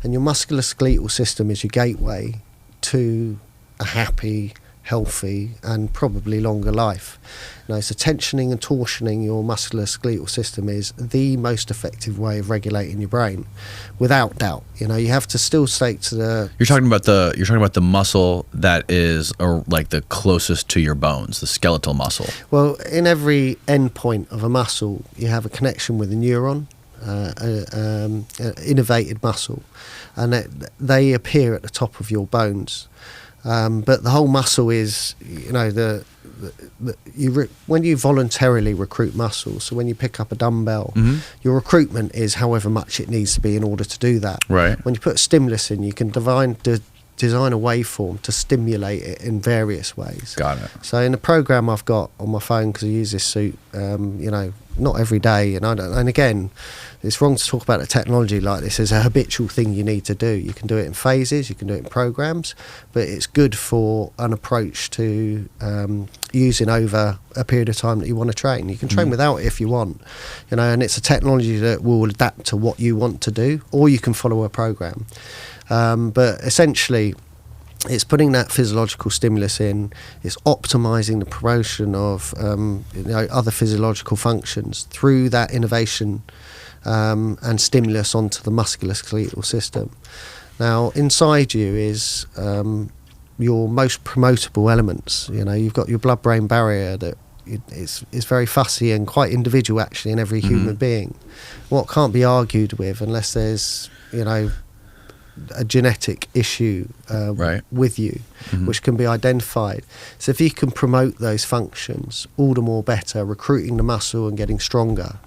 And your musculoskeletal system is your gateway to a happy, healthy and probably longer life. So tensioning and torsioning your musculoskeletal system is the most effective way of regulating your brain, without doubt. You have to still stick to the. You're talking about the muscle that is like the closest to your bones, the skeletal muscle. Well, in every end point of a muscle, you have a connection with a neuron, innervated muscle, and they appear at the top of your bones. But the whole muscle is, when you voluntarily recruit muscle, so when you pick up a dumbbell, your recruitment is however much it needs to be in order to do that. Right. When you put stimulus in, you can design a waveform to stimulate it in various ways. Got it. So in the program I've got on my phone, because I use this suit, not every day, and again, it's wrong to talk about the technology like this as a habitual thing you need to do. You can do it in phases, you can do it in programs, but it's good for an approach to using over a period of time that you want to train. You can train without it if you want, and it's a technology that will adapt to what you want to do, or you can follow a program. But essentially, it's putting that physiological stimulus in, it's optimizing the promotion of other physiological functions through that innovation and stimulus onto the musculoskeletal system. Now, inside you is your most promotable elements. You've got your blood-brain barrier that is very fussy and quite individual actually in every human being. What can't be argued with unless there's, a genetic issue with you, which can be identified. So if you can promote those functions, all the more better, recruiting the muscle and getting stronger,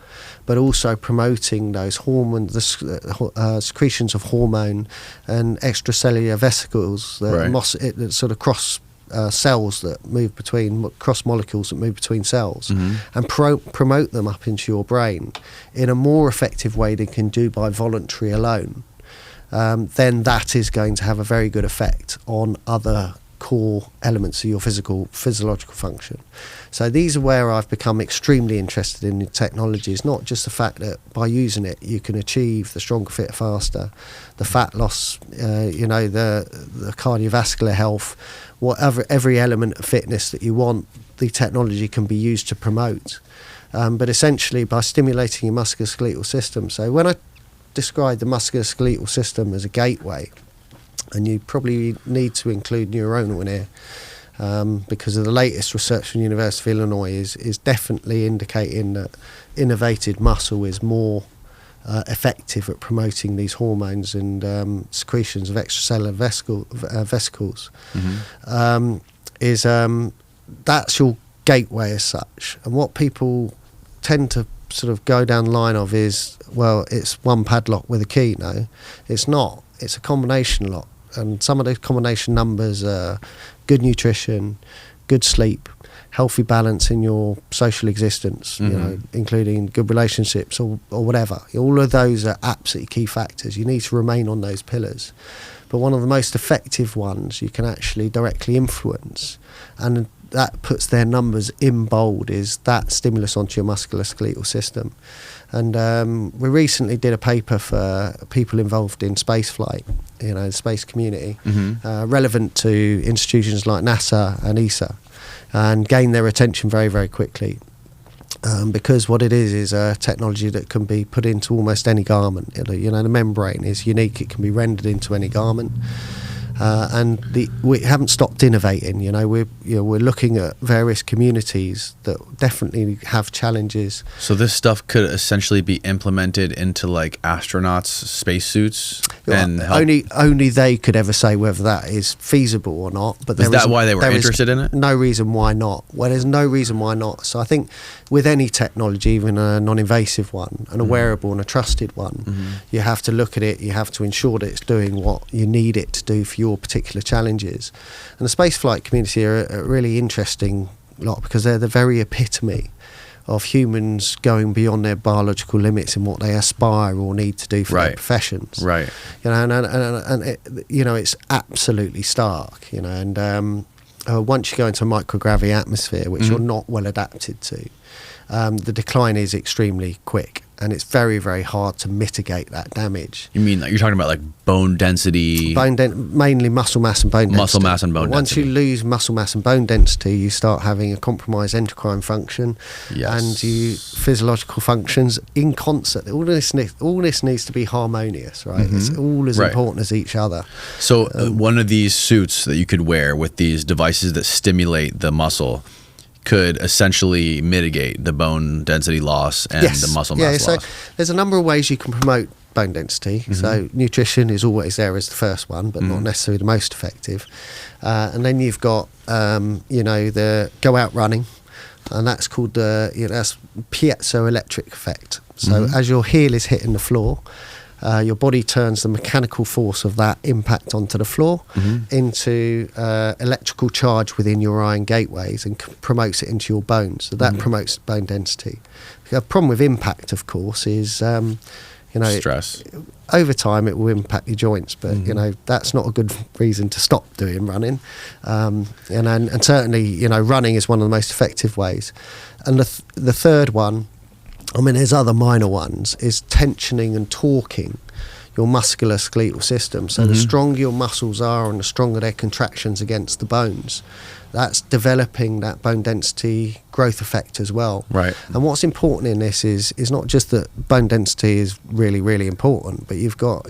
but also promoting those hormones, the secretions of hormone and extracellular vesicles that sort of cross cells that move between, cross molecules that move between cells, and promote them up into your brain in a more effective way than you can do by voluntary alone. Then that is going to have a very good effect on other core elements of your physiological function. So these are where I've become extremely interested in the technology. It's not just the fact that by using it you can achieve the stronger, fitter, faster, the fat loss, the cardiovascular health, whatever, every element of fitness that you want, the technology can be used to promote. But essentially by stimulating your musculoskeletal system. So when I describe the musculoskeletal system as a gateway, and you probably need to include neuronal in here, because of the latest research from the University of Illinois is definitely indicating that innervated muscle is more effective at promoting these hormones and secretions of extracellular vesicles. That's your gateway as such. And what people tend to sort of go down the line of is, well, it's one padlock with a key. No, it's not. It's a combination lock. And some of the combination numbers are good nutrition, good sleep, healthy balance in your social existence, including good relationships or whatever. All of those are absolutely key factors. You need to remain on those pillars. But one of the most effective ones you can actually directly influence, and that puts their numbers in bold, is that stimulus onto your musculoskeletal system. And we recently did a paper for people involved in spaceflight, the space community, relevant to institutions like NASA and ESA, and gained their attention very, very quickly. Because what it is a technology that can be put into almost any garment. The membrane is unique; it can be rendered into any garment. And we haven't stopped innovating. We're looking at various communities that definitely have challenges. So this stuff could essentially be implemented into like astronauts' spacesuits, and only they could ever say whether that is feasible or not. But is that why they were interested in it? No reason why not. Well, there's no reason why not. So I think with any technology, even a non-invasive one, and a wearable and a trusted one, you have to look at it. You have to ensure that it's doing what you need it to do for your particular challenges. And the spaceflight community are a really interesting lot, because they're the very epitome of humans going beyond their biological limits in what they aspire or need to do for their professions. Right. It's absolutely stark. And once you go into a microgravity atmosphere, which you're not well adapted to, the decline is extremely quick. and it's very, very hard to mitigate that damage. You mean you're talking about like bone density? Mainly muscle mass and bone density. Muscle mass and bone Once density. you lose muscle mass and bone density, you start having a compromised endocrine function, Yes. and physiological functions in concert. All this needs to be harmonious, right? It's all as important as each other. So one of these suits that you could wear with these devices that stimulate the muscle could essentially mitigate the bone density loss and the muscle mass loss. So there's a number of ways you can promote bone density. So nutrition is always there as the first one, but not necessarily the most effective. And then you've got, the go out running, and that's called that's piezoelectric effect. So as your heel is hitting the floor, your body turns the mechanical force of that impact onto the floor into electrical charge within your iron gateways and promotes it into your bones. So that promotes bone density. The problem with impact, of course, is stress. Over time it will impact your joints, but that's not a good reason to stop doing running. And certainly, running is one of the most effective ways. And the third one, I mean, there's other minor ones, is tensioning and torquing your muscular skeletal system. So the stronger your muscles are and the stronger their contractions against the bones, that's developing that bone density growth effect as well. Right. And what's important in this is not just that bone density is really, really important, but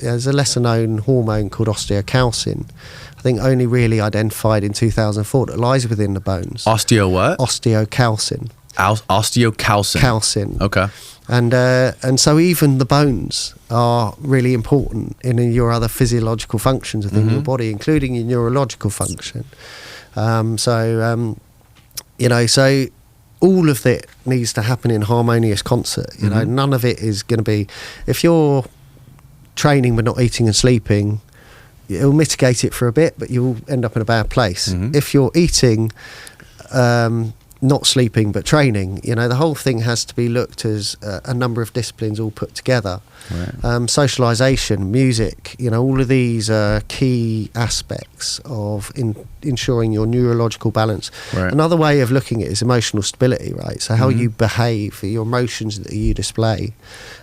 there's a lesser known hormone called osteocalcin, I think only really identified in 2004, that lies within the bones. What? Osteocalcin. Osteocalcin. Calcin. Okay. And so even the bones are really important in your other physiological functions within your body, including your neurological function. So all of it needs to happen in harmonious concert. None of it is going to be, if you're training but not eating and sleeping, it'll mitigate it for a bit, but you'll end up in a bad place. If you're eating, not sleeping but training, the whole thing has to be looked as a number of disciplines all put together. Right. Socialization, music, all of these are key aspects of ensuring your neurological balance. Right. Another way of looking at it is emotional stability, right? So how you behave, your emotions that you display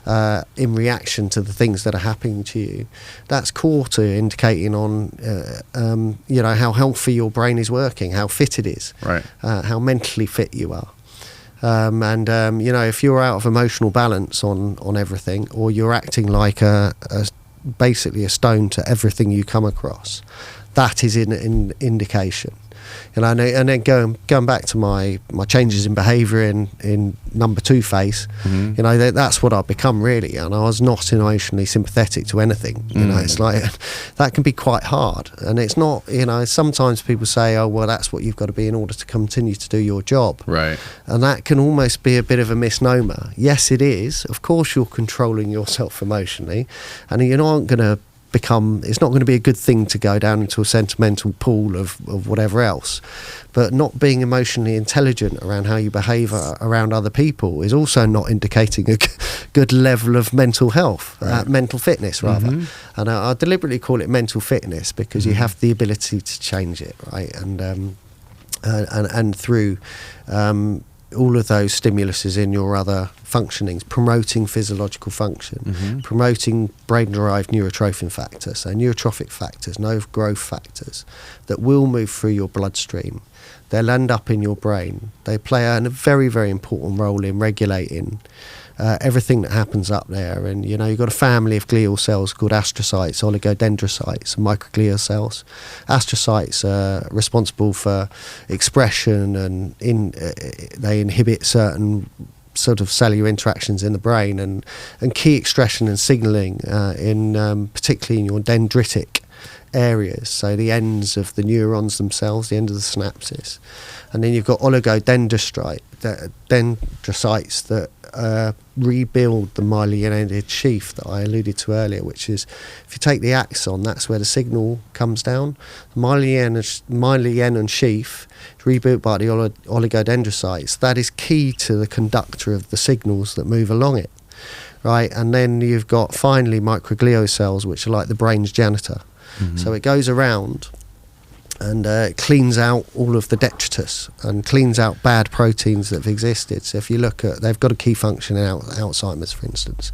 in reaction to the things that are happening to you, that's core to indicating on how healthy your brain is working, how fit it is, right. How mentally fit you are. If you're out of emotional balance on everything, or you're acting like basically a stone to everything you come across, that is an indication. And then going back to my changes in behaviour in number 2 phase, that's what I've become really, and I was not emotionally sympathetic to anything. It's like that can be quite hard, and it's not. Sometimes people say, "Oh, well, that's what you've got to be in order to continue to do your job," right? And that can almost be a bit of a misnomer. Yes, it is. Of course, you're controlling yourself emotionally, and you're not going to it's not going to be a good thing to go down into a sentimental pool of whatever else, but not being emotionally intelligent around how you behave around other people is also not indicating a good level of mental health, right. Mental fitness rather. And I deliberately call it mental fitness because you have the ability to change it, right? And through all of those stimuluses in your other functionings, promoting physiological function, promoting brain-derived neurotrophin factors, so neurotrophic factors, nerve growth factors that will move through your bloodstream. They'll end up in your brain. They play a very, very important role in regulating everything that happens up there. And you've got a family of glial cells called astrocytes, oligodendrocytes, and microglial cells. Astrocytes are responsible for expression, and they inhibit certain sort of cellular interactions in the brain, and key expression and signaling particularly in your dendritic areas, so the ends of the neurons themselves, the end of the synapses. And then you've got oligodendrocytes that rebuild the myelinated sheath that I alluded to earlier, which is, if you take the axon, that's where the signal comes down. The myelin sheath is rebuilt by the oligodendrocytes. That is key to the conductor of the signals that move along it, right? And then you've got finally microglial cells, which are like the brain's janitor. So it goes around and it cleans out all of the detritus and cleans out bad proteins that have existed. So if you look at, they've got a key function in Alzheimer's, for instance,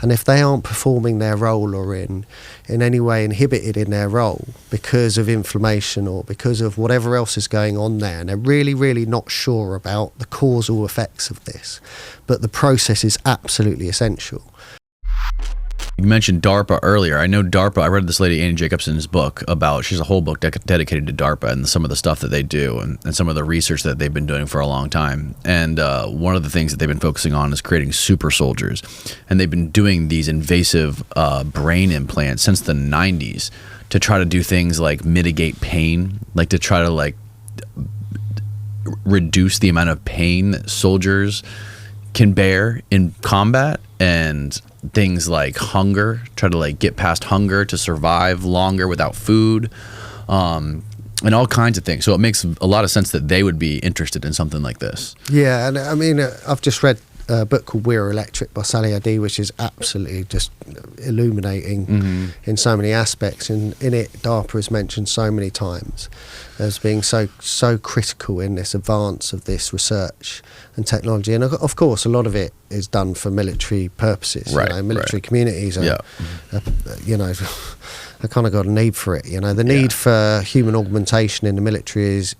and if they aren't performing their role or in any way inhibited in their role because of inflammation or because of whatever else is going on there, and they're really, really not sure about the causal effects of this, but the process is absolutely essential. You mentioned DARPA earlier. I know DARPA, I read this lady, Annie Jacobson's book about, she's a whole book dedicated to DARPA and some of the stuff that they do and some of the research that they've been doing for a long time. And one of the things that they've been focusing on is creating super soldiers. And they've been doing these invasive brain implants since the 90s to try to do things like mitigate pain, like to try to like reduce the amount of pain that soldiers can bear in combat, and things like hunger, try to like get past hunger to survive longer without food, and all kinds of things. So it makes a lot of sense that they would be interested in something like this. Yeah, and I mean, I've just read a book called We're Electric by Sally Adi, which is absolutely just illuminating in so many aspects. And in it, DARPA is mentioned so many times as being so critical in this advance of this research and technology. And of course, a lot of it is done for military purposes. Right, you know, military communities are, you know, I kind of got a need for it. You know, the need for human augmentation in the military is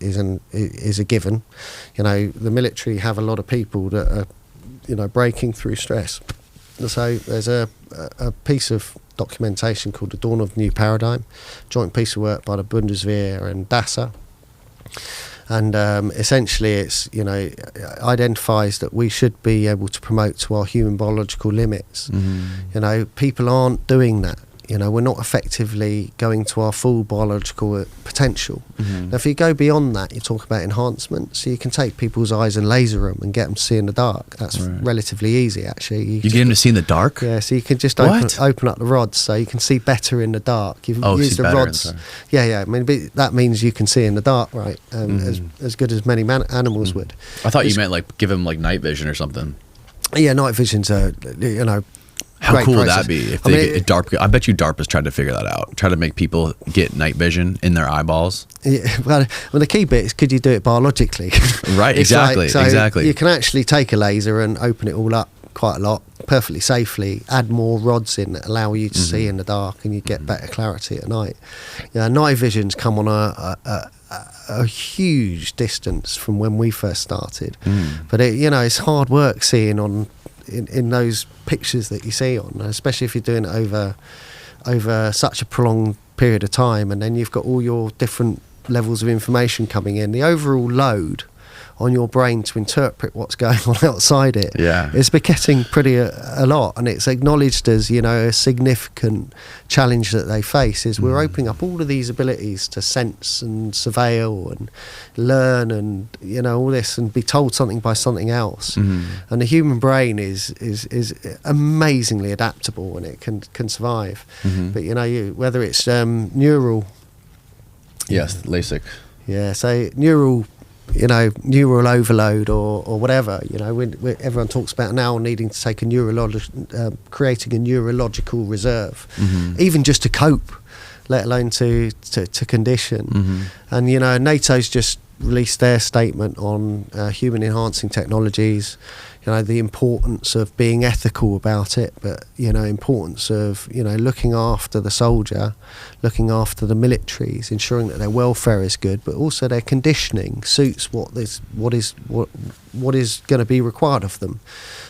a given. You know, the military have a lot of people that are, you know, breaking through stress. So there's a piece of documentation called The Dawn of the New Paradigm, joint piece of work by the Bundeswehr and DASA. And essentially it's, you know, identifies that we should be able to promote to our human biological limits. You know, people aren't doing that. You know, we're not effectively going to our full biological potential. Now, if you go beyond that, you talk about enhancement. So you can take people's eyes and laser them and get them to see in the dark. That's relatively easy, actually. You get them to see in the dark? Yeah, so you can just open up the rods so you can see better in the dark. You've used the rods. Yeah. I mean, that means you can see in the dark, right? As good as many animals would. I thought you meant like give them like night vision or something. Yeah, night vision's you know. How cool would that be if they get DARPA? I bet you DARPA's tried to figure that out. Try to make people get night vision in their eyeballs. Yeah, well, the key bit is, could you do it biologically? Right, exactly, exactly. You can actually take a laser and open it all up quite a lot, perfectly safely, add more rods in that allow you to see in the dark, and you get better clarity at night. Yeah, night vision's come on a huge distance from when we first started. But you know, it's hard work seeing in those pictures that you see on, especially if you're doing it over such a prolonged period of time, and then you've got all your different levels of information coming in. The overall load on your brain to interpret what's going on outside it is getting pretty a lot, and it's acknowledged as, you know, a significant challenge that they face is we're opening up all of these abilities to sense and surveil and learn and, you know, all this, and be told something by something else. And the human brain is amazingly adaptable, and it can survive. But you know, whether it's neural, LASIK, so neural overload or whatever, you know, everyone talks about now needing to take creating a neurological reserve, even just to cope, let alone to condition. And you know, NATO's just released their statement on human enhancing technologies. You know, the importance of being ethical about it, but, you know, importance of, you know, looking after the soldier, looking after the militaries, ensuring that their welfare is good, but also their conditioning suits what is going to be required of them,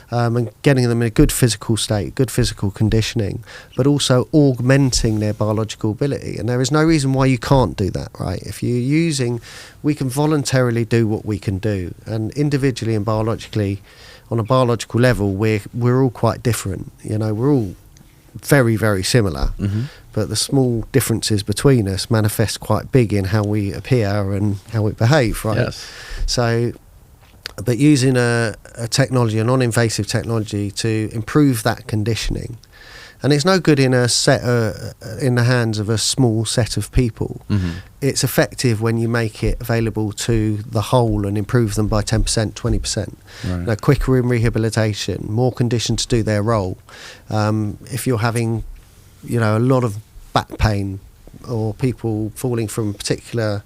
and getting them in a good physical state, good physical conditioning, but also augmenting their biological ability. And there is no reason why you can't do that, right? If you're we can voluntarily do what we can do, and individually and biologically, on a biological level, we're all quite different. You know, we're all very, very similar, but the small differences between us manifest quite big in how we appear and how we behave, right? Yes. So, but using a technology, a non-invasive technology, to improve that conditioning, and it's no good in in the hands of a small set of people. It's effective when you make it available to the whole and improve them by 10%, 20%. You know, quicker in rehabilitation, more conditioned to do their role. If you're having, you know, a lot of back pain, or people falling from a particular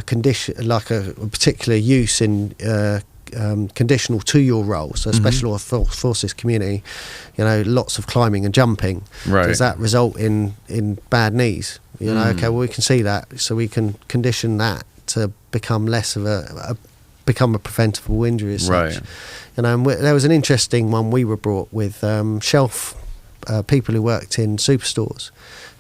condition, like a particular use in conditional to your role, so special forces community, lots of climbing and jumping. Right. Does that result in bad knees? Okay, well, we can see that, so we can condition that to become less of become a preventable injury as such. Right. And there was an interesting one we were brought with shelf people who worked in superstores,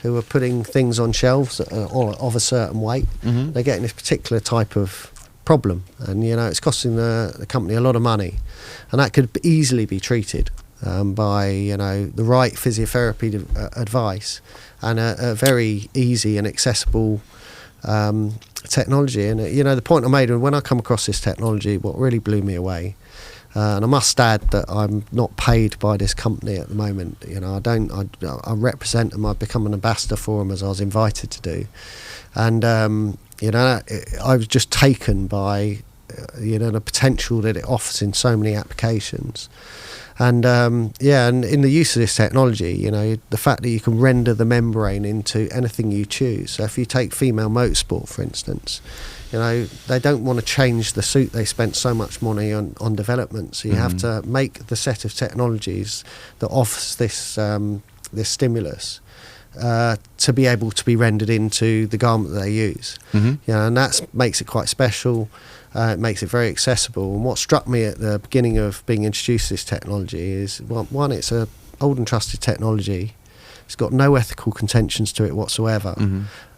who were putting things on shelves that are of a certain weight. They're getting this particular type of problem, and it's costing the company a lot of money, and that could easily be treated by the right physiotherapy advice and a very easy and accessible technology. And the point I made when I come across this technology, what really blew me away, and I must add that I'm not paid by this company at the moment. I represent them. I've become an ambassador for them, as I was invited to do, and I was just taken by the potential that it offers in so many applications. And and in the use of this technology, the fact that you can render the membrane into anything you choose. So if you take female motorsport, for instance, they don't want to change the suit they spent so much money on development. So you have to make the set of technologies that offers this this stimulus to be able to be rendered into the garment that they use. And that makes it quite special. It makes it very accessible. And what struck me at the beginning of being introduced to this technology is, one, it's a old and trusted technology. It's got no ethical contentions to it whatsoever.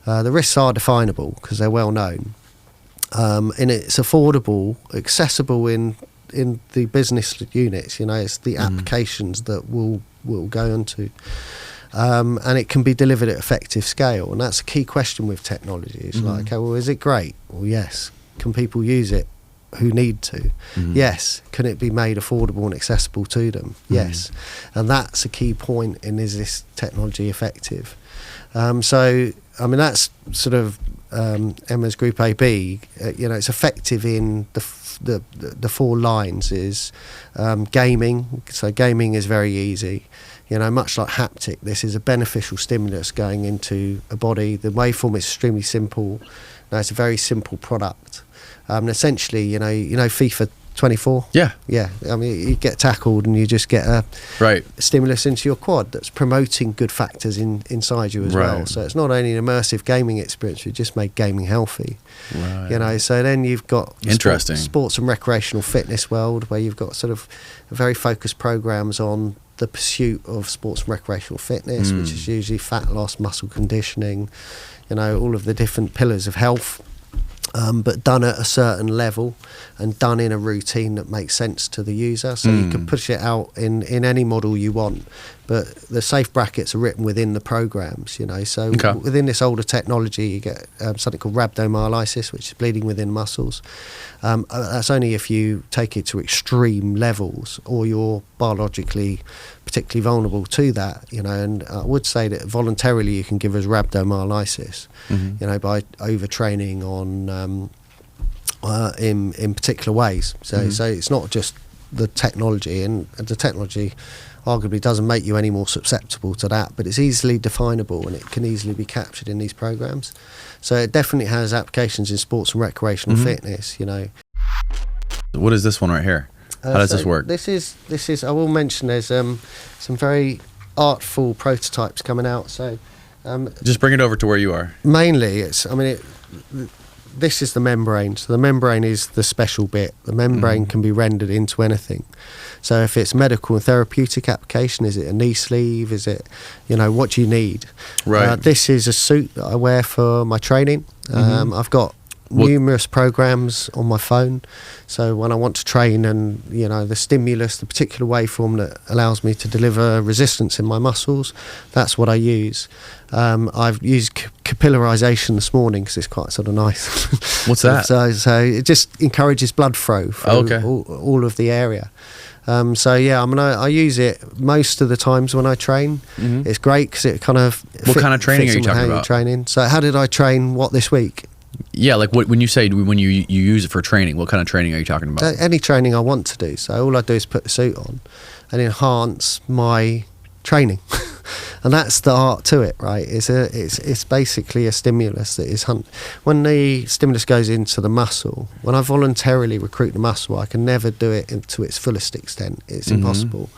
The risks are definable because they're well known. And it's affordable, accessible in the business units. It's the applications that we'll go into. And it can be delivered at effective scale, and that's a key question with technology. It's like, okay, well, is it great? Well, yes. Can people use it who need to? Yes. Can it be made affordable and accessible to them? Yes. And that's a key point in, is this technology effective? So, I mean, that's sort of Emma's Group AB. It's effective in the four lines is gaming. So gaming is very easy. Much like haptic, this is a beneficial stimulus going into a body. The waveform is extremely simple. Now, it's a very simple product. Essentially, FIFA 24. Yeah. I mean, you get tackled and you just get a stimulus into your quad that's promoting good factors inside you as well. So it's not only an immersive gaming experience, we just make gaming healthy. So then you've got sports and recreational fitness world, where you've got sort of very focused programs on the pursuit of sports and recreational fitness, which is usually fat loss, muscle conditioning, all of the different pillars of health. But done at a certain level and done in a routine that makes sense to the user. So you can push it out in any model you want, but the safe brackets are written within the programs, So within this older technology, you get something called rhabdomyolysis, which is bleeding within muscles. That's only if you take it to extreme levels or you're biologically particularly vulnerable to that, and I would say that voluntarily you can give us rhabdomyolysis, by overtraining on in particular ways. So it's not just the technology, and the technology arguably doesn't make you any more susceptible to that, but it's easily definable and it can easily be captured in these programs. So it definitely has applications in sports and recreational fitness. What is this one right here? How does this work? This is. I will mention there's some very artful prototypes coming out. So just bring it over to where you are. Mainly, this is the membrane. So the membrane is the special bit. The membrane can be rendered into anything. So if it's medical and therapeutic application, is it a knee sleeve? Is it, what do you need? Right. This is a suit that I wear for my training. I've got numerous programs on my phone, so when I want to train and the stimulus, the particular waveform that allows me to deliver resistance in my muscles, that's what I use. I've used capillarization this morning because it's quite sort of nice. What's that? So it just encourages blood flow through all of the area. I use it most of the times when I train. It's great because it kind of what kind of training are you talking about? Training. So how did I train this week? Yeah, like when you say when you use it for training, what kind of training are you talking about? Any training I want to do. So all I do is put the suit on and enhance my training. and that's the art to it, right? It's basically a stimulus that is when the stimulus goes into the muscle. When I voluntarily recruit the muscle, I can never do it to its fullest extent. It's impossible.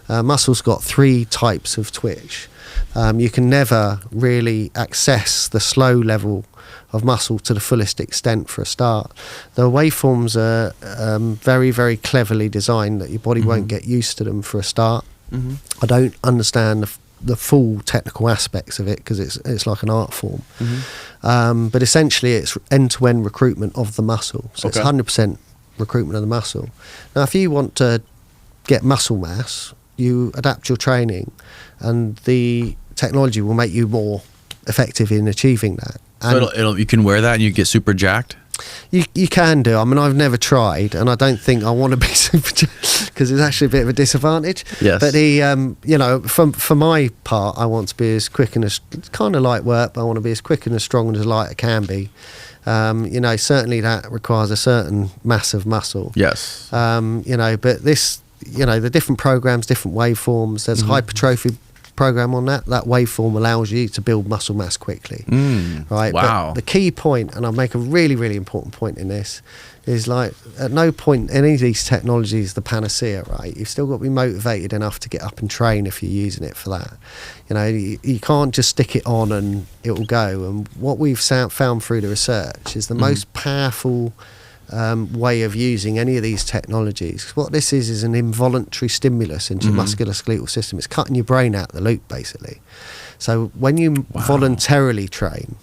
Muscle's got 3 types of twitch. You can never really access the slow level of muscle to the fullest extent for a start. The waveforms are very, very cleverly designed that your body won't get used to them for a start. I don't understand the full technical aspects of it because it's like an art form. But essentially it's end-to-end recruitment of the muscle. So it's 100% recruitment of the muscle. Now, if you want to get muscle mass, you adapt your training and the technology will make you more effective in achieving that. And so you can wear that and you get super jacked? You can do. I mean, I've never tried, and I don't think I want to be super jacked because it's actually a bit of a disadvantage. Yes. But you know, for my part, I want to be as quick and as kind of light work, but I want to be as quick and as strong and as light I can be. You know, certainly that requires a certain mass of muscle. Yes. You know, but this, you know, the different programs, different waveforms. There's hypertrophy program on that waveform allows you to build muscle mass quickly, right? Wow. But the key point, and I'll make a really, really important point in this, is like at no point any of these technologies the panacea, right? You've still got to be motivated enough to get up and train if you're using it for that. You know, you can't just stick it on and it will go. And what we've found through the research is the most powerful way of using any of these technologies. What this is an involuntary stimulus into your musculoskeletal system. It's cutting your brain out the loop, basically. So when you voluntarily train,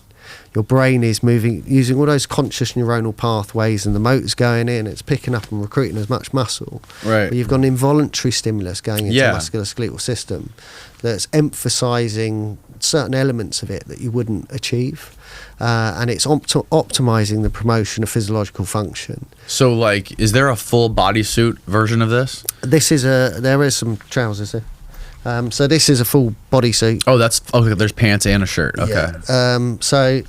your brain is moving using all those conscious neuronal pathways and the motor's going in, it's picking up and recruiting as much muscle. Right. But you've got an involuntary stimulus going into the musculoskeletal system that's emphasizing certain elements of it that you wouldn't achieve. And it's optimizing the promotion of physiological function. So, like, is there a full bodysuit version of this? There is some trousers here. So this is a full bodysuit. Oh, that's okay. There's pants and a shirt. Okay. Yeah.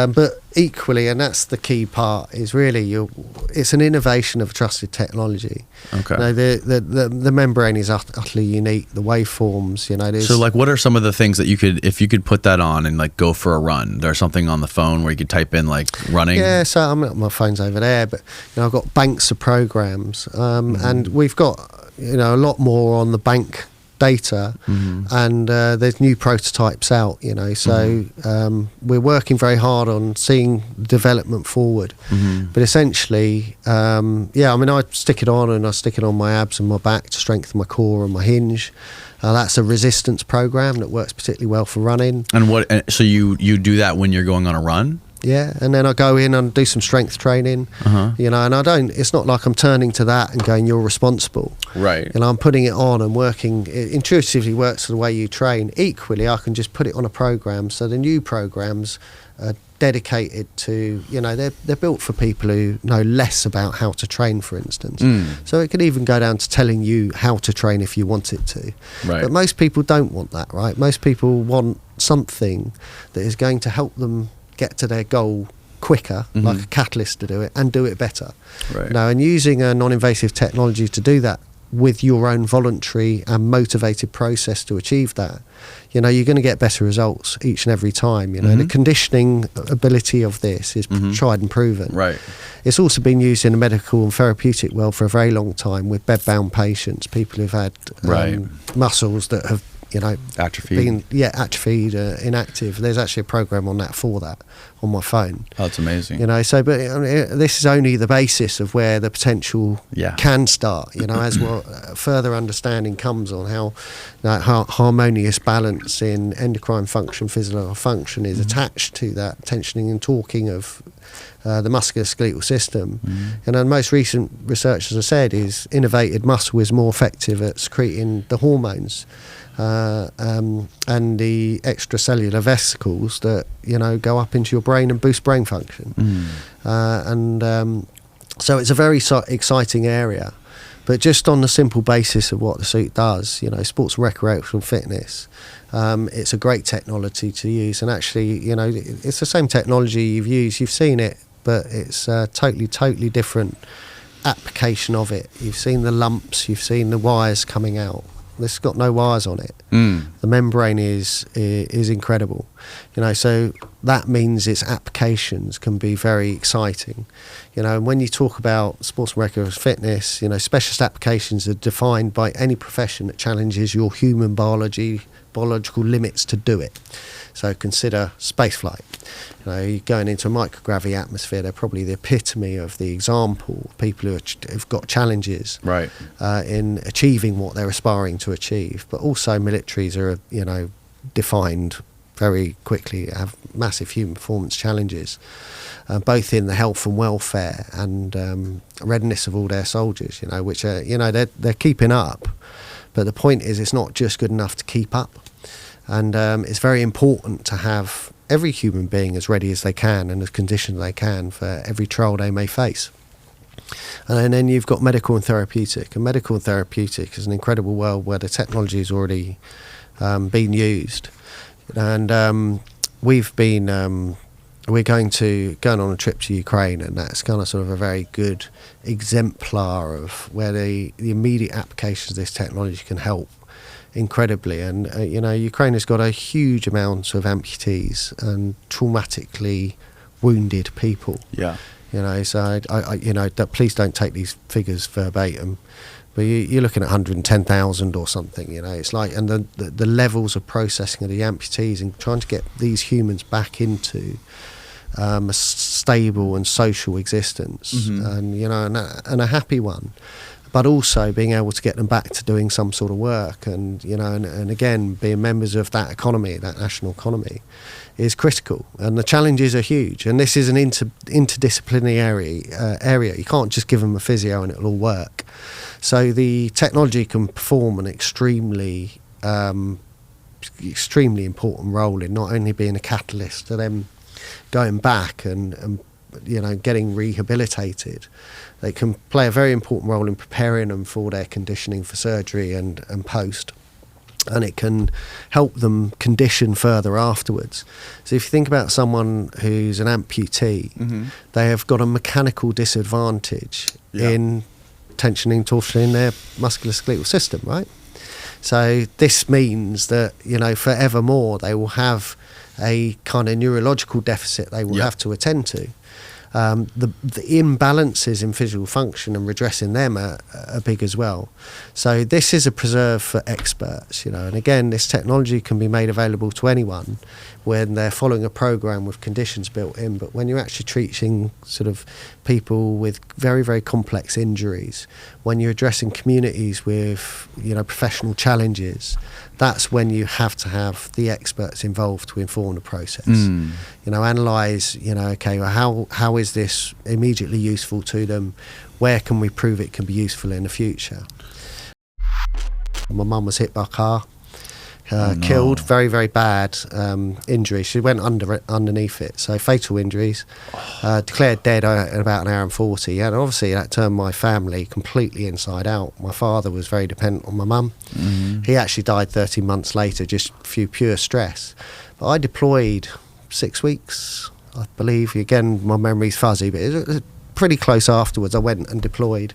But equally, and that's the key part, is really it's an innovation of trusted technology. Okay. You know, the membrane is utterly unique. The waveforms, you know. So, like, what are some of the things that if you could put that on and like go for a run? There's something on the phone where you could type in like running. Yeah. So my phone's over there, but you know, I've got banks of programs, and we've got a lot more on the bank data, and there's new prototypes out, so we're working very hard on seeing development forward. But essentially, I mean, I stick it on and I stick it on my abs and my back to strengthen my core and my hinge. That's a resistance program that works particularly well for running. And so you do that when you're going on a run? Yeah, and then I go in and do some strength training, and it's not like I'm turning to that and going, you're responsible. Right. I'm putting it on and working, it intuitively works the way you train. Equally, I can just put it on a program, so the new programs are dedicated to, they're built for people who know less about how to train, for instance. So it could even go down to telling you how to train if you want it to. Right. But most people don't want that, right? Most people want something that is going to help them get to their goal quicker, like a catalyst to do it, and do it better. Right. And using a non-invasive technology to do that with your own voluntary and motivated process to achieve that, you're going to get better results each and every time. The conditioning ability of this is tried and proven. Right. It's also been used in the medical and therapeutic world for a very long time with bed-bound patients, people who've had muscles that have atrophied. Atrophied, inactive. There's actually a program on that for that on my phone. Oh, it's amazing. But this is only the basis of where the potential can start. As further understanding comes on how harmonious balance in endocrine function, physiological function is attached to that tensioning and torquing of the musculoskeletal system. And the most recent research, as I said, is innervated muscle is more effective at secreting the hormones and the extracellular vesicles that go up into your brain and boost brain function. So it's a very exciting area. But just on the simple basis of what the suit does, sports and recreational fitness, it's a great technology to use. And actually, it's the same technology you've seen it, but it's a totally different application of it. You've seen the lumps, you've seen the wires coming out. This has got no wires on it. The membrane is incredible, so that means its applications can be very exciting, and when you talk about sports and recreational fitness, specialist applications are defined by any profession that challenges your human biological limits to do it. So consider spaceflight. You're going into a microgravity atmosphere. They're probably the epitome of the example of people who have got challenges in achieving what they're aspiring to achieve. But also militaries are, defined very quickly, have massive human performance challenges, both in the health and welfare and readiness of all their soldiers, which are, they're keeping up. But the point is, it's not just good enough to keep up. And it's very important to have every human being as ready as they can and as conditioned as they can for every trial they may face. And then you've got medical and therapeutic. And medical and therapeutic is an incredible world where the technology has already been used. And we're going on a trip to Ukraine, and that's kind of sort of a very good exemplar of where the immediate applications of this technology can help incredibly. And Ukraine has got a huge amount of amputees and traumatically wounded people. So please don't take these figures verbatim, but you're looking at 110,000 or something. It's like, and the levels of processing of the amputees and trying to get these humans back into a stable and social existence, and and a happy one, but also being able to get them back to doing some sort of work, and and again being members of that economy, that national economy, is critical. And the challenges are huge, and this is an interdisciplinary area. You can't just give them a physio and it'll all work. So the technology can perform an extremely important role in not only being a catalyst to them going back and getting rehabilitated. They can play a very important role in preparing them for their conditioning for surgery and post, and it can help them condition further afterwards. So if you think about someone who's an amputee, they have got a mechanical disadvantage in tensioning, torsioning their musculoskeletal system, right? So this means that, forevermore they will have a kind of neurological deficit they will have to attend to. The imbalances in physical function and redressing them are big as well. So this is a preserve for experts, and again, this technology can be made available to anyone when they're following a program with conditions built in. But when you're actually treating sort of people with very, very complex injuries, when you're addressing communities with, professional challenges, that's when you have to have the experts involved to inform the process. Analyse, okay, well, how is this immediately useful to them? Where can we prove it can be useful in the future? My mum was hit by a car, killed, very, very bad injury. She went underneath it, so fatal injuries, declared dead in about an hour and 40. And obviously that turned my family completely inside out. My father was very dependent on my mum. He actually died 13 months later, just through pure stress. But I deployed 6 weeks, I believe. Again, my memory's fuzzy, but it was pretty close afterwards. I went and deployed.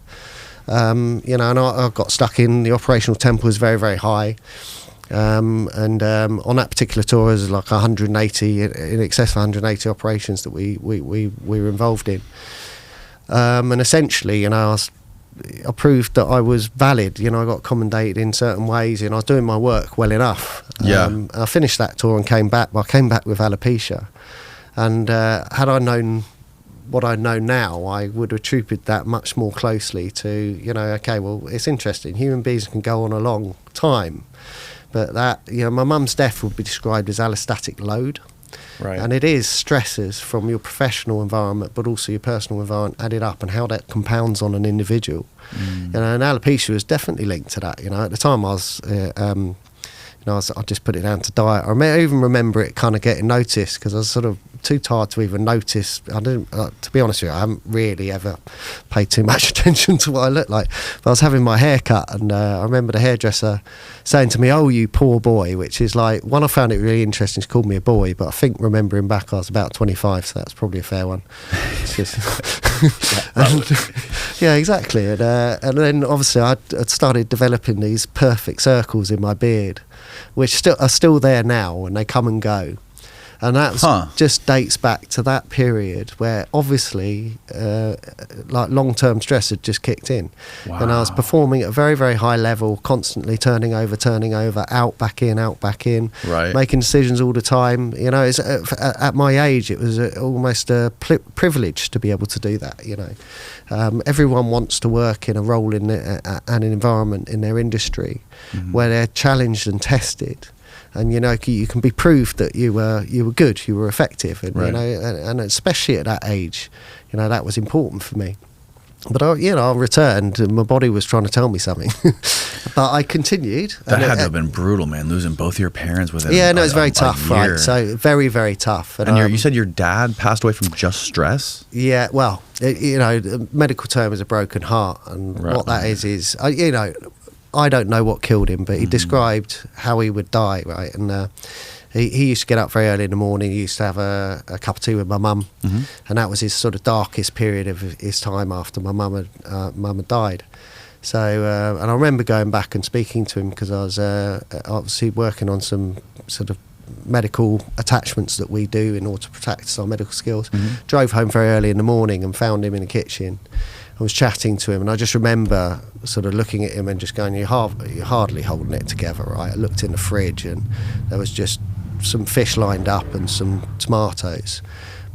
And I got stuck in. The operational tempo was very, very high. On that particular tour, it was like 180, in excess of 180 operations that we were involved in. And essentially, I proved that I was valid. I got commendated in certain ways, and I was doing my work well enough. I finished that tour and came back. Well, I came back with alopecia, and had I known what I know now, I would have attributed that much more closely to, okay, well, it's interesting. Human beings can go on a long time, but that, my mum's death would be described as allostatic load. Right. And it is stresses from your professional environment, but also your personal environment added up, and how that compounds on an individual. And alopecia was definitely linked to that. At the time I was, I just put it down to diet. I even remember it kind of getting noticed because I was sort of too tired to even notice. I didn't, to be honest with you, I haven't really ever paid too much attention to what I looked like. But I was having my hair cut, and I remember the hairdresser saying to me, "Oh, you poor boy," which is like, one, I found it really interesting. She called me a boy, but I think remembering back, I was about 25, so that's probably a fair one. Yeah, exactly. And then obviously I'd started developing these perfect circles in my beard, which are still there now, and they come and go. And that just dates back to that period where obviously like long-term stress had just kicked in. Wow. And I was performing at a very, very high level, constantly turning over, out, back in, right, making decisions all the time. You know, at my age, it was almost a privilege to be able to do that, you know. Everyone wants to work in a role in an environment in their industry where they're challenged and tested. And you know, you can be proved that you were good, you were effective, and right, you know, and especially at that age, you know, that was important for me. But I returned, and my body was trying to tell me something. But I continued. That had to have been brutal, man. Losing both your parents within it's very tough, right? So very, very tough. And you said your dad passed away from just stress? Yeah, well, you know, the medical term is a broken heart, and what that is you know, I don't know what killed him, but he described how he would die, right? And he used to get up very early in the morning. He used to have a cup of tea with my mum, and that was his sort of darkest period of his time after my mum had died. So, and I remember going back and speaking to him, because I was obviously working on some sort of medical attachments that we do in order to protect our medical skills. Drove home very early in the morning and found him in the kitchen. I was chatting to him, and I just remember sort of looking at him and just going, you're hardly holding it together, right? I looked in the fridge, and there was just some fish lined up and some tomatoes.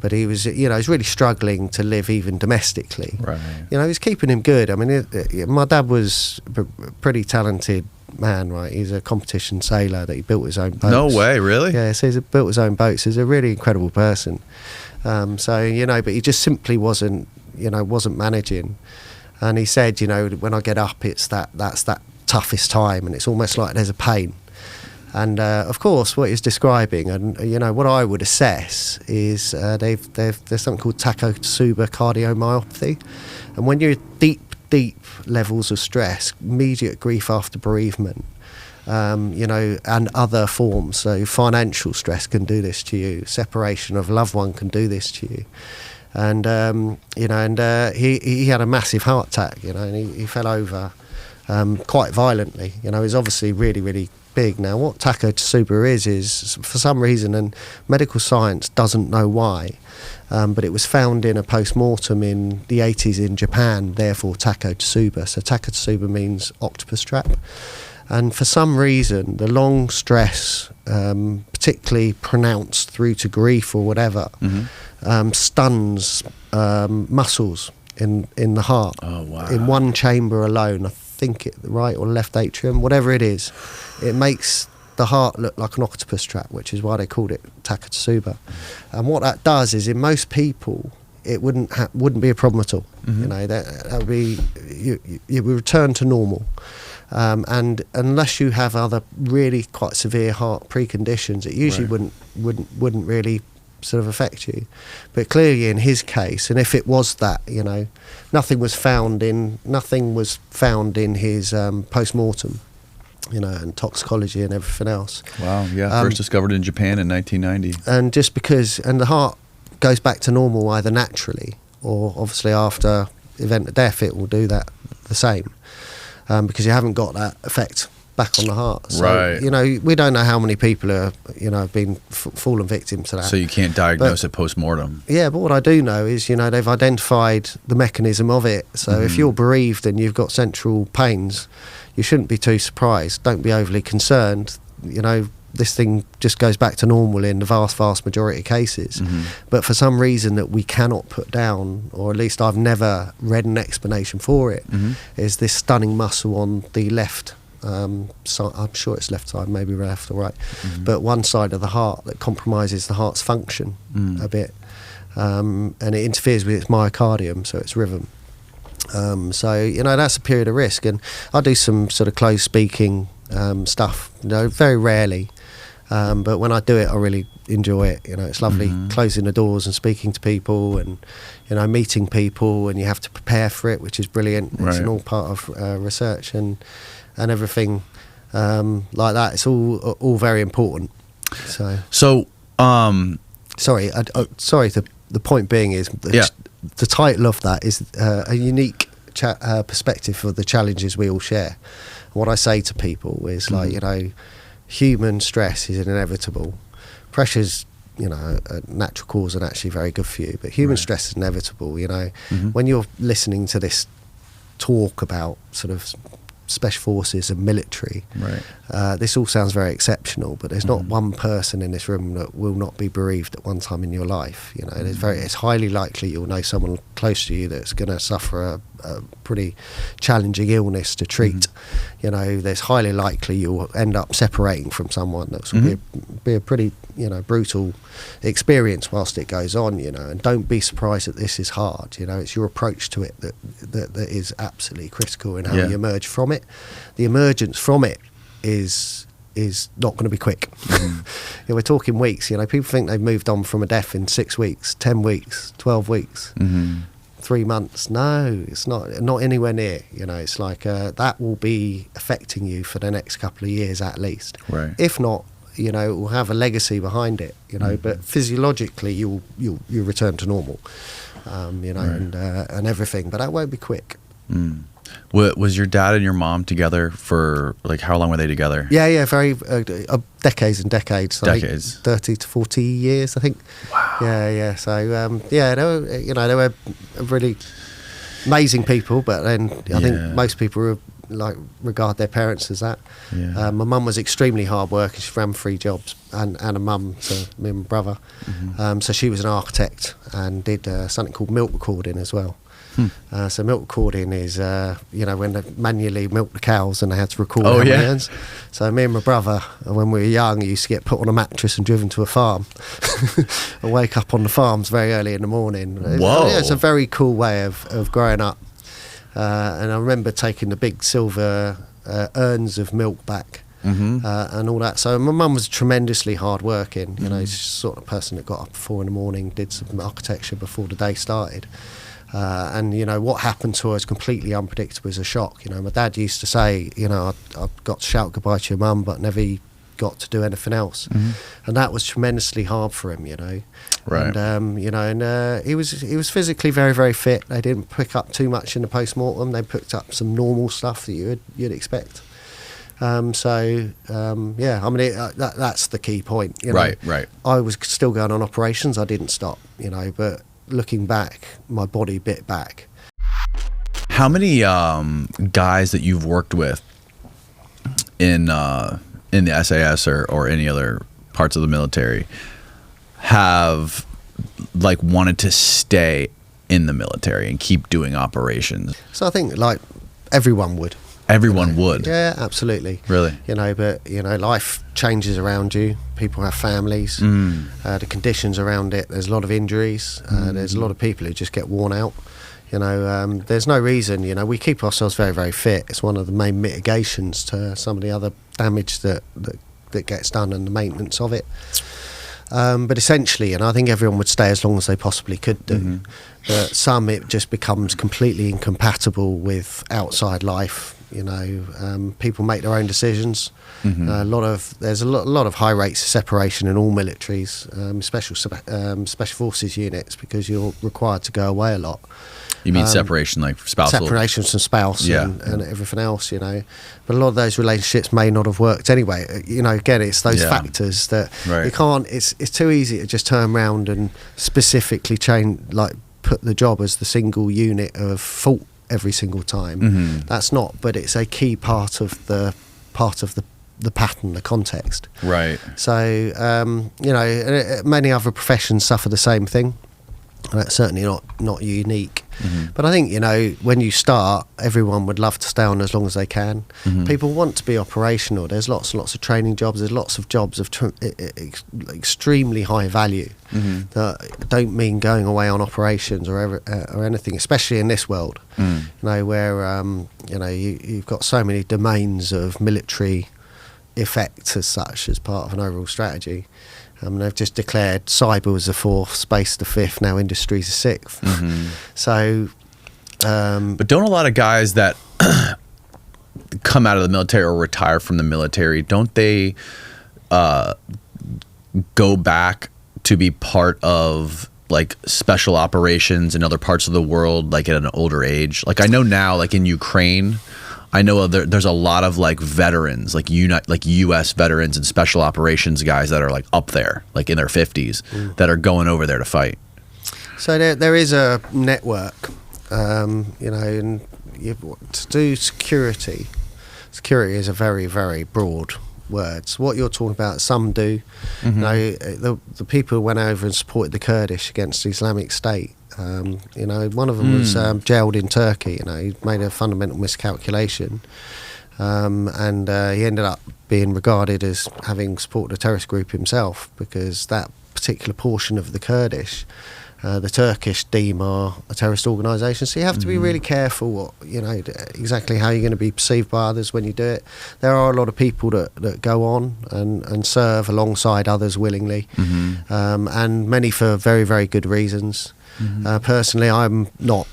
But he was, you know, he's really struggling to live even domestically. Right. You know, he's keeping him good. I mean, my dad was a pretty talented man, right? He's a competition sailor that he built his own boats. No way, really? Yeah, so he's built his own boats. He's a really incredible person. So, you know, but he just simply wasn't managing. And he said, you know, when I get up, that's that toughest time, and it's almost like there's a pain. And of course, what he's describing, and you know, what I would assess is there's something called Takotsuba cardiomyopathy, and when you're deep levels of stress, immediate grief after bereavement, you know, and other forms. So financial stress can do this to you. Separation of a loved one can do this to you. And you know, and he had a massive heart attack, you know, and he fell over quite violently. You know, he's obviously really, really big. Now, what Takotsuba is for some reason, and medical science doesn't know why, but it was found in a post-mortem in the 80s in Japan, therefore Takotsuba. So Takotsuba means octopus trap. And for some reason, the long stress, particularly pronounced through to grief or whatever, stuns muscles in the heart. Oh, wow. In one chamber alone. I think the right or left atrium, whatever it is, it makes the heart look like an octopus trap, which is why they called it Takotsuba. And what that does is, in most people, it wouldn't be a problem at all. You know, that would be you would return to normal. And unless you have other really quite severe heart preconditions, it usually wouldn't really sort of affect you. But clearly in his case, and if it was that, you know, nothing was found in his post-mortem, you know, and toxicology and everything else. Wow, yeah, first discovered in Japan in 1990. And just because, and the heart goes back to normal either naturally or obviously after event of death, it will do that the same. Because you haven't got that effect back on the heart. So, right. You know, we don't know how many people are, you know, have been fallen victim to that. So you can't diagnose it post-mortem. Yeah, but what I do know is, you know, they've identified the mechanism of it. So if you're bereaved and you've got central pains, you shouldn't be too surprised. Don't be overly concerned. You know, this thing just goes back to normal in the vast majority of cases. But for some reason that we cannot put down, or at least I've never read an explanation for it, is this stunning muscle on the left side. I'm sure it's left side, maybe left or right, but one side of the heart that compromises the heart's function a bit, and it interferes with its myocardium, so its rhythm. So, you know, that's a period of risk, and I do some sort of closed speaking stuff, you know, very rarely. But when I do it, I really enjoy it. You know, it's lovely closing the doors and speaking to people, and you know, meeting people, and you have to prepare for it, which is brilliant. It's an all part of research and everything like that. It's all very important. So sorry. The point being is the title of that is a unique perspective for the challenges we all share. What I say to people is like, you know, human stress is inevitable. Pressure's, you know, a natural cause and actually very good for you, but human stress is inevitable. You know, when you're listening to this talk about sort of special forces and military, this all sounds very exceptional, but there's not one person in this room that will not be bereaved at one time in your life. You know, it's highly likely you'll know someone close to you that's going to suffer a pretty challenging illness to treat. You know, there's highly likely you'll end up separating from someone that will be a pretty, you know, brutal experience whilst it goes on. You know, and don't be surprised that this is hard. You know, it's your approach to it that is absolutely critical in how you emerge from it. The emergence from it is not going to be quick. You know, we're talking weeks. You know, people think they've moved on from a death in 6 weeks, 10 weeks, 12 weeks. 3 months. No, it's not anywhere near. You know, it's like that will be affecting you for the next couple of years at least. If not, you know, it will have a legacy behind it. You know, but physiologically you'll return to normal. You know, and everything, but that won't be quick. Was your dad and your mom together for, like, how long were they together? Yeah, very decades and decades. Decades. 30 to 40 years, I think. Wow. Yeah. So they were, you know, they were really amazing people. But then I think most people regard their parents as that. My mum was extremely hard working. She ran 3 jobs and a mum to me and my brother. So she was an architect and did something called milk recording as well. So milk recording is, you know, when they manually milk the cows and they had to record how many hands. So me and my brother, when we were young, used to get put on a mattress and driven to a farm. I wake up on the farms very early in the morning. Whoa. It's a very cool way of growing up. And I remember taking the big silver urns of milk back. And all that. So my mum was tremendously hard working. You know, she's the sort of person that got up at 4 in the morning, did some architecture before the day started. And, you know, what happened to her is completely unpredictable as a shock. You know, my dad used to say, you know, I got to shout goodbye to your mum, but never got to do anything else. And that was tremendously hard for him, you know. And, you know, and he was physically very, very fit. They didn't pick up too much in the post-mortem. They picked up some normal stuff that you'd expect. Yeah, I mean, that's the key point. You know? Right. I was still going on operations. I didn't stop, you know, but looking back, my body bit back. How many guys that you've worked with in the SAS or any other parts of the military have, like, wanted to stay in the military and keep doing operations? So I think, like, everyone would. Everyone would. Yeah, absolutely. Really? You know, but, you know, life changes around you. People have families. The conditions around it, there's a lot of injuries. There's a lot of people who just get worn out. You know, there's no reason, you know, we keep ourselves very, very fit. It's one of the main mitigations to some of the other damage that gets done and the maintenance of it. But essentially, and I think everyone would stay as long as they possibly could do. But some, it just becomes completely incompatible with outside life. You know, people make their own decisions. There's a lot of high rates of separation in all militaries, special forces units, because you're required to go away a lot. You mean separation, like spousal? Separation from spouse and everything else, you know. But a lot of those relationships may not have worked anyway. You know, again, it's those factors that you can't, it's too easy to just turn around and specifically change, like put the job as the single unit of fault every single time. That's not, but it's a key part of the pattern, the context. Right. So, you know, many other professions suffer the same thing. That's certainly not unique. But I think, you know, when you start, everyone would love to stay on as long as they can. People want to be operational. There's lots and lots of training jobs. There's lots of jobs of extremely high value that don't mean going away on operations or anything, especially in this world. You know, where you know, you've got so many domains of military effect as such as part of an overall strategy. They've just declared cyber was the 4th, space the 5th, now industry's the 6th. So, but don't a lot of guys that come out of the military or retire from the military, don't they go back to be part of like special operations in other parts of the world, like at an older age? Like I know now, like in Ukraine, I know there's a lot of like veterans, like U.S. veterans and special operations guys that are like up there, like in their 50s, that are going over there to fight. So there is a network, you know, and to do security. Security is a very, very broad word. So what you're talking about, some do. You know, the people who went over and supported the Kurdish against the Islamic State. You know, one of them was jailed in Turkey. You know, he made a fundamental miscalculation, and he ended up being regarded as having supported a terrorist group himself, because that particular portion of the Kurdish, the Turkish deem are a terrorist organisation. So you have to be really careful what, you know, exactly how you're going to be perceived by others when you do it. There are a lot of people that go on and serve alongside others willingly, and many for very, very good reasons. Personally, I'm not,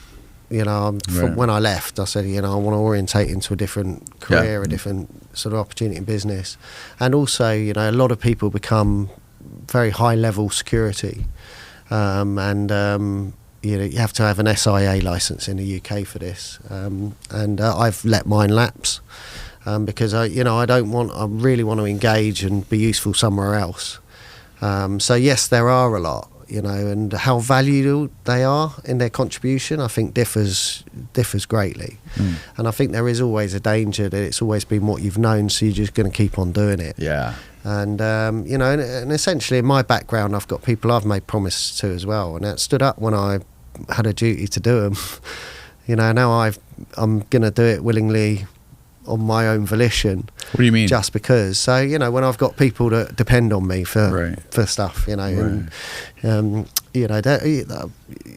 you know, from when I left, I said, you know, I want to orientate into a different career, a different sort of opportunity in business. And also, you know, a lot of people become very high level security, and you know, you have to have an SIA license in the UK for this, and I've let mine lapse, because I really want to engage and be useful somewhere else. So yes, there are a lot, you know, and how valuable they are in their contribution, I think differs greatly. And I think there is always a danger that it's always been what you've known, so you're just going to keep on doing it. Yeah. And you know, and essentially in my background, I've got people I've made promises to as well, and that stood up when I had a duty to do them. You know, now I'm going to do it willingly on my own volition. What do you mean? Just because. So, you know, when I've got people that depend on me for stuff, you know, and you know,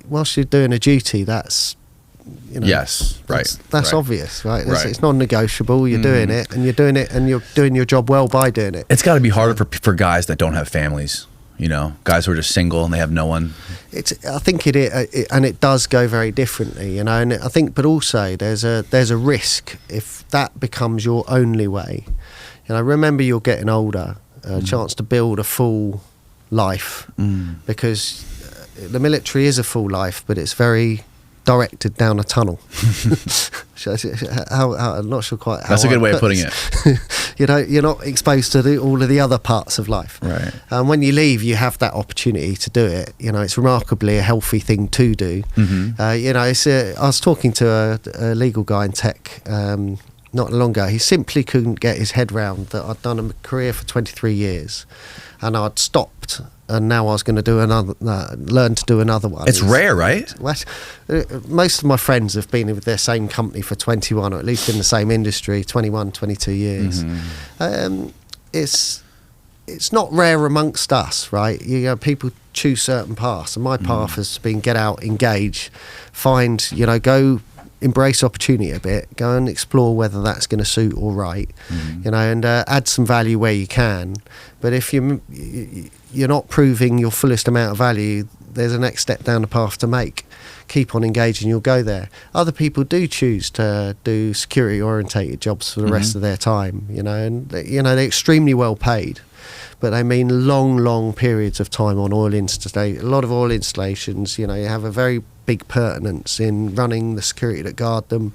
whilst you're doing a duty, that's, you know, that's obvious, right? It's non-negotiable. You're doing it, and you're doing your job well by doing it. It's got to be harder for guys that don't have families, you know, guys who are just single and they have no one. I think it and it does go very differently, you know. And I think, but also there's a risk if that becomes your only way. You know, remember, you're getting older, a chance to build a full life, because the military is a full life, but it's very directed down a tunnel. I'm not sure quite how. That's a good way of putting it. You know, you're not exposed to all of the other parts of life. Right. And when you leave, you have that opportunity to do it. You know, it's remarkably a healthy thing to do. You know, I was talking to a legal guy in tech not long ago. He simply couldn't get his head round that I'd done a career for 23 years and I'd stopped, and now I was going to do learn to do another one. It's rare, right? Most of my friends have been with their same company for 21, or at least in the same industry, 21, 22 years. It's not rare amongst us, right? You know, people choose certain paths, and my path has been get out, engage, find, you know, go embrace opportunity a bit, go and explore whether that's going to suit or right, you know, and add some value where you can. But if you're not proving your fullest amount of value, there's a next step down the path to make. Keep on engaging, you'll go there. Other people do choose to do security orientated jobs for the rest of their time, you know, and you know, they're extremely well paid, but they mean long periods of time on oil installations. A lot of oil installations, you know, you have a very big pertinence in running the security that guard them,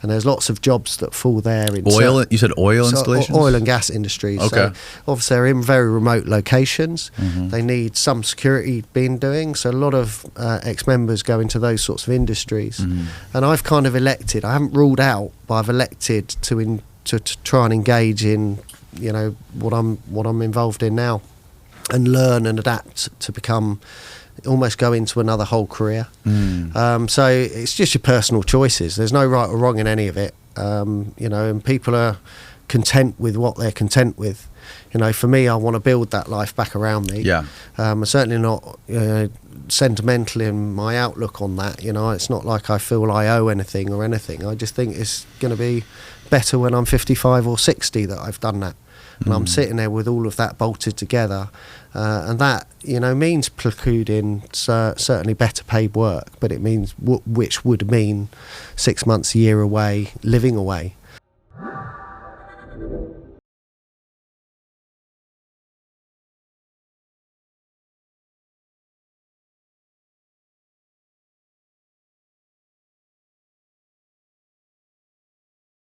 and there's lots of jobs that fall there. In oil, you said oil installations? Oil and gas industries. Okay. So obviously they're in very remote locations. They need some security being doing, so a lot of ex-members go into those sorts of industries. And I've kind of elected, I haven't ruled out, but I've elected to try and engage in, you know, what I'm involved in now, and learn and adapt to become, almost go into another whole career. So it's just your personal choices. There's no right or wrong in any of it, you know, and people are content with what they're content with. You know, for me, I want to build that life back around me. I'm certainly not sentimental in my outlook on that. You know, it's not like I feel I owe anything or anything. I just think it's going to be better when I'm 55 or 60 that I've done that. And I'm sitting there with all of that bolted together, and that, you know, means precluding certainly better paid work, but it means which would mean 6 months, a year away, living away.